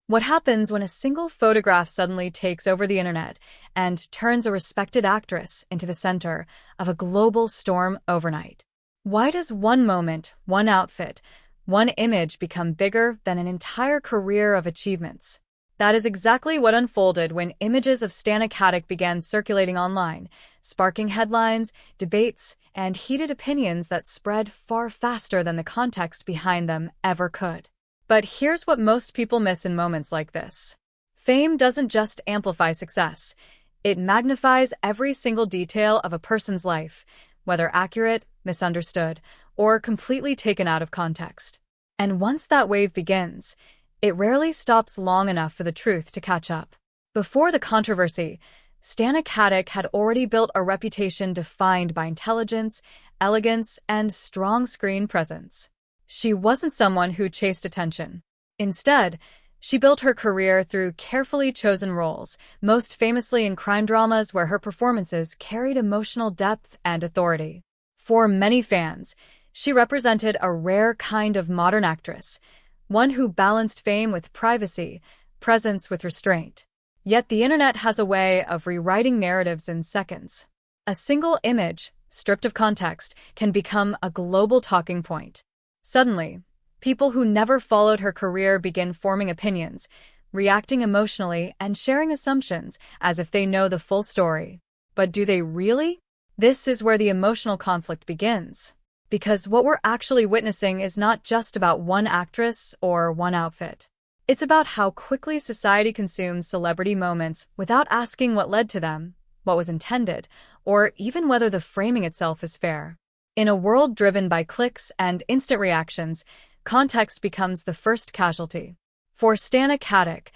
What happens when a single photograph suddenly takes over the internet and turns a respected actress into the center of a global storm overnight? Why does one moment, one outfit, one image become bigger than an entire career of achievements? That is exactly what unfolded when images of Stana Katic began circulating online, sparking headlines, debates, and heated opinions that spread far faster than the context behind them ever could. But here's what most people miss in moments like this. Fame doesn't just amplify success. It magnifies every single detail of a person's life, whether accurate, misunderstood, or completely taken out of context. And once that wave begins, it rarely stops long enough for the truth to catch up. Before the controversy, Stana Katic had already built a reputation defined by intelligence, elegance, and strong screen presence. She wasn't someone who chased attention. Instead, she built her career through carefully chosen roles, most famously in crime dramas where her performances carried emotional depth and authority. For many fans, she represented a rare kind of modern actress, one who balanced fame with privacy, presence with restraint. Yet the internet has a way of rewriting narratives in seconds. A single image, stripped of context, can become a global talking point. Suddenly, people who never followed her career begin forming opinions, reacting emotionally, and sharing assumptions as if they know the full story. But do they really? This is where the emotional conflict begins. Because what we're actually witnessing is not just about one actress or one outfit. It's about how quickly society consumes celebrity moments without asking what led to them, what was intended, or even whether the framing itself is fair. In a world driven by clicks and instant reactions, context becomes the first casualty. For Stana Katic,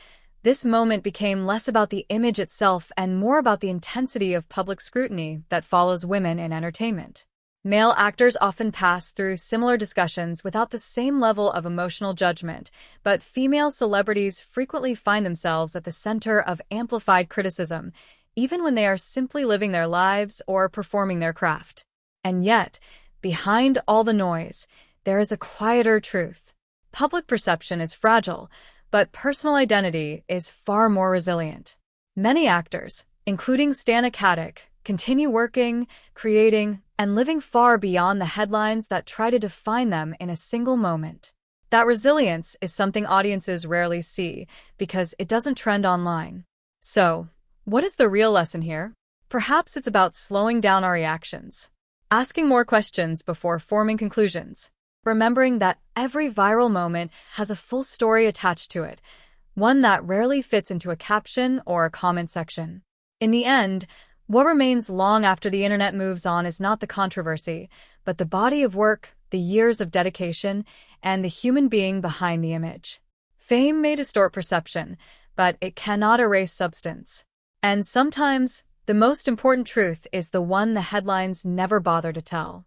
this moment became less about the image itself and more about the intensity of public scrutiny that follows women in entertainment. Male actors often pass through similar discussions without the same level of emotional judgment, but female celebrities frequently find themselves at the center of amplified criticism, even when they are simply living their lives or performing their craft. And yet, behind all the noise, there is a quieter truth. Public perception is fragile, but personal identity is far more resilient. Many actors, including Stana Katic, continue working, creating, and living far beyond the headlines that try to define them in a single moment. That resilience is something audiences rarely see because it doesn't trend online. So, what is the real lesson here? Perhaps it's about slowing down our reactions, asking more questions before forming conclusions, remembering that every viral moment has a full story attached to it, one that rarely fits into a caption or a comment section. In the end, what remains long after the internet moves on is not the controversy, but the body of work, the years of dedication, and the human being behind the image. Fame may distort perception, but it cannot erase substance. And sometimes, the most important truth is the one the headlines never bother to tell.